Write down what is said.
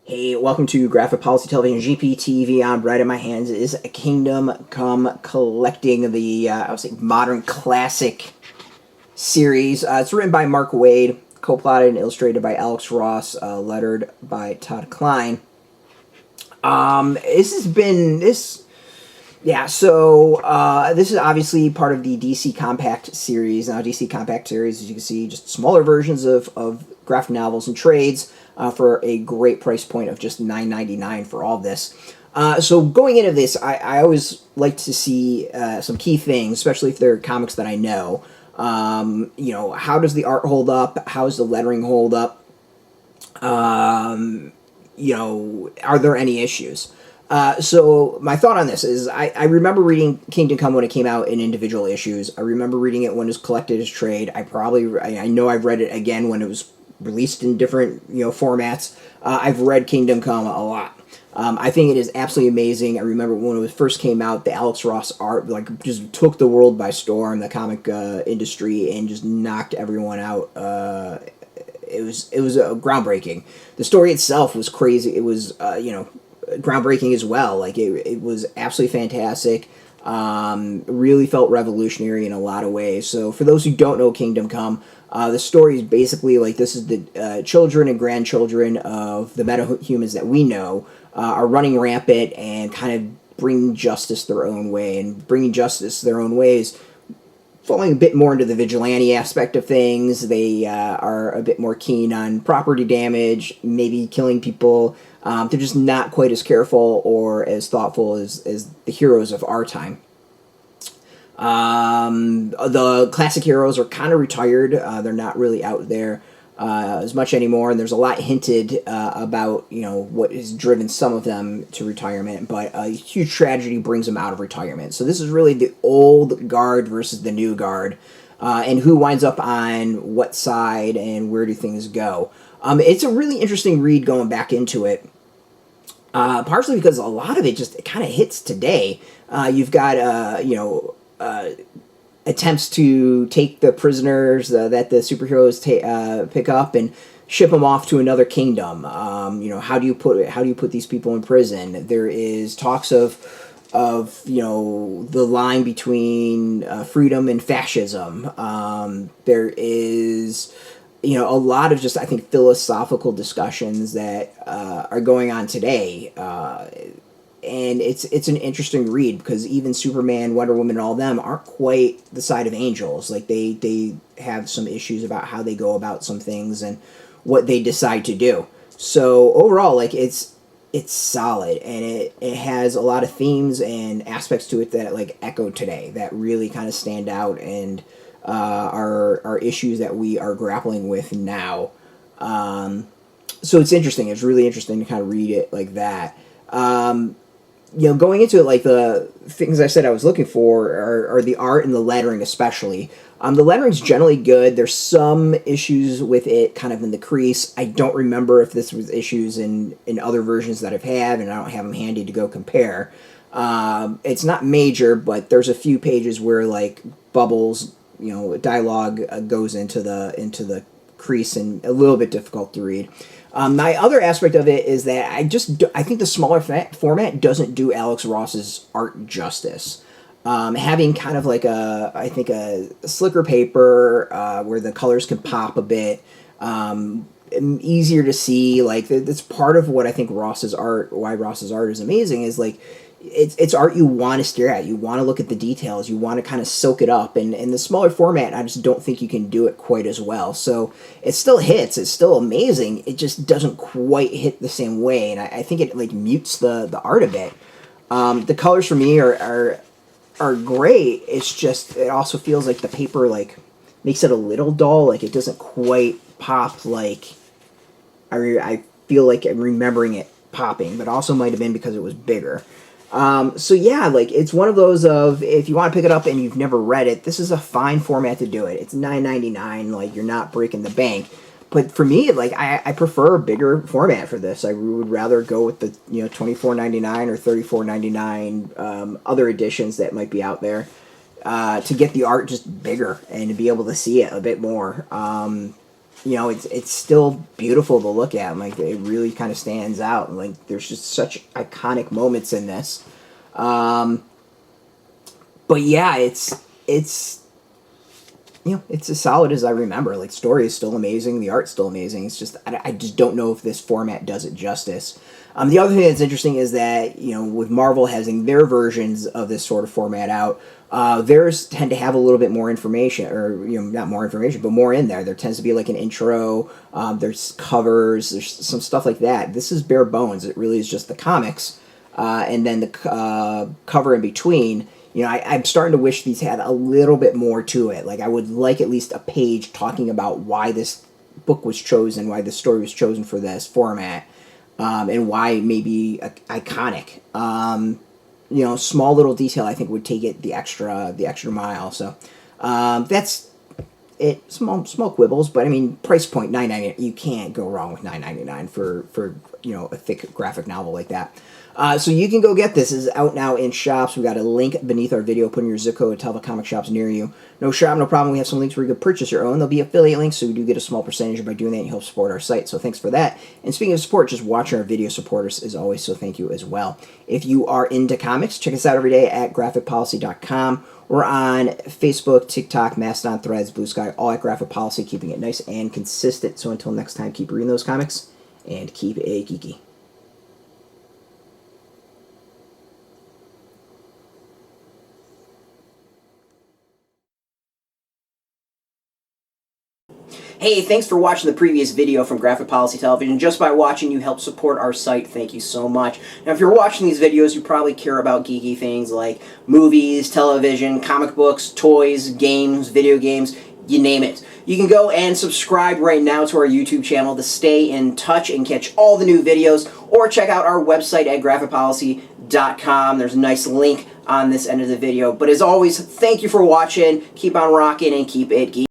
Hey, welcome to Graphic Policy Television GPTV. On right in my hands is Kingdom Come Collecting, the I would say modern classic series. It's written by Mark Waid, co-plotted and illustrated by Alex Ross, lettered by Todd Klein. This has been this. Yeah, so this is obviously part of the DC Compact series. Now, DC Compact series, as you can see, just smaller versions of graphic novels and trades for a great price point of just $9.99 for all of this. So going into this, I always like to see some key things, especially if they're comics that I know. How does the art hold up? How does the lettering hold up? Are there any issues? So my thought on this is I remember reading Kingdom Come when it came out in individual issues. I remember reading it when it was collected as trade. I know I've read it again when it was released in different formats. I've read Kingdom Come a lot. I think it is absolutely amazing. I remember when it first came out, the Alex Ross art just took the world by storm, the comic industry, and just knocked everyone out. It was groundbreaking. The story itself was crazy. It was groundbreaking as well. It was absolutely fantastic. Really felt revolutionary in a lot of ways. So for those who don't know Kingdom Come, the story is basically this is the children and grandchildren of the metahumans that we know are running rampant and kind of bringing justice their own way. And bringing justice their own ways, falling a bit more into the vigilante aspect of things. They are a bit more keen on property damage, maybe killing people. They're just not quite as careful or as thoughtful as the heroes of our time. The classic heroes are kind of retired. They're not really out there as much anymore, and there's a lot hinted about what has driven some of them to retirement, but a huge tragedy brings them out of retirement. So this is really the old guard versus the new guard, and who winds up on what side and where do things go. It's a really interesting read going back into it, partially because a lot of it kind of hits today. You've got attempts to take the prisoners that the superheroes pick up and ship them off to another kingdom. How do you put these people in prison? There is talks of the line between freedom and fascism. There is a lot of I think philosophical discussions that are going on today. And it's an interesting read because even Superman, Wonder Woman, and all them aren't quite the side of angels. They have some issues about how they go about some things and what they decide to do. So overall, it's solid, and it has a lot of themes and aspects to it that echo today, that really kind of stand out and are issues that we are grappling with now. So it's interesting. It's really interesting to kind of read it like that. Going into it, the things I said I was looking for are the art and the lettering especially. The lettering's generally good. There's some issues with it kind of in the crease. I don't remember if this was issues in other versions that I've had, and I don't have them handy to go compare. It's not major, but there's a few pages where bubbles, dialogue goes into the crease and a little bit difficult to read. My other aspect of it is that I think the smaller format doesn't do Alex Ross's art justice. Having kind of a slicker paper where the colors can pop a bit, easier to see. That's part of what I think why Ross's art is amazing, is it's art you want to stare at. You want to look at the details. You want to kind of soak it up. And in the smaller format, I just don't think you can do it quite as well. So it still hits. It's still amazing. It just doesn't quite hit the same way. And I think it mutes the art a bit. The colors for me are great. It's just, it also feels like the paper makes it a little dull. It doesn't quite pop I feel like I'm remembering it popping, but also might have been because it was bigger. So yeah, it's one of those of, if you want to pick it up and you've never read it, this is a fine format to do it. It's $9.99, you're not breaking the bank. But for me, I prefer a bigger format for this. I would rather go with the $24.99 or $34.99 other editions that might be out there to get the art just bigger and to be able to see it a bit more. you know, it's still beautiful to look at. Like, it really kind of stands out. Like, there's just such iconic moments in this. But yeah, it's you know, it's as solid as I remember. Like, story is still amazing, the art's still amazing. It's just I just don't know if this format does it justice. The other thing that's interesting is that, you know, with Marvel having their versions of this sort of format out, theirs tend to have a little bit more information, or, you know, not more information, but more in there. There tends to be like an intro. There's covers. There's some stuff like that. This is bare bones. It really is just the comics, and then the cover in between. You know, I'm starting to wish these had a little bit more to it. Like, I would like at least a page talking about why this book was chosen, why this story was chosen for this format, and why it may be iconic. You know, small little detail I think would take it the extra mile. So that's it. Small quibbles, but I mean, price point $9.99. You can't go wrong with $9.99 for you know, a thick graphic novel like that. So you can go get this. This is out now in shops. We've got a link beneath our video. Put in your zip code and tell the comic shops near you. No shop, no problem. We have some links where you can purchase your own. There'll be affiliate links, so we do get a small percentage. By doing that, you help support our site. So thanks for that. And speaking of support, just watching our video supporters as always, so thank you as well. If you are into comics, check us out every day at graphicpolicy.com. We're on Facebook, TikTok, Mastodon, Threads, Blue Sky, all at Graphic Policy, keeping it nice and consistent. So until next time, keep reading those comics and keep it geeky. Hey, thanks for watching the previous video from Graphic Policy Television. Just by watching, you help support our site. Thank you so much. Now, if you're watching these videos, you probably care about geeky things like movies, television, comic books, toys, games, video games, you name it. You can go and subscribe right now to our YouTube channel to stay in touch and catch all the new videos, or check out our website at graphicpolicy.com. There's a nice link on this end of the video. But as always, thank you for watching. Keep on rocking and keep it geeky.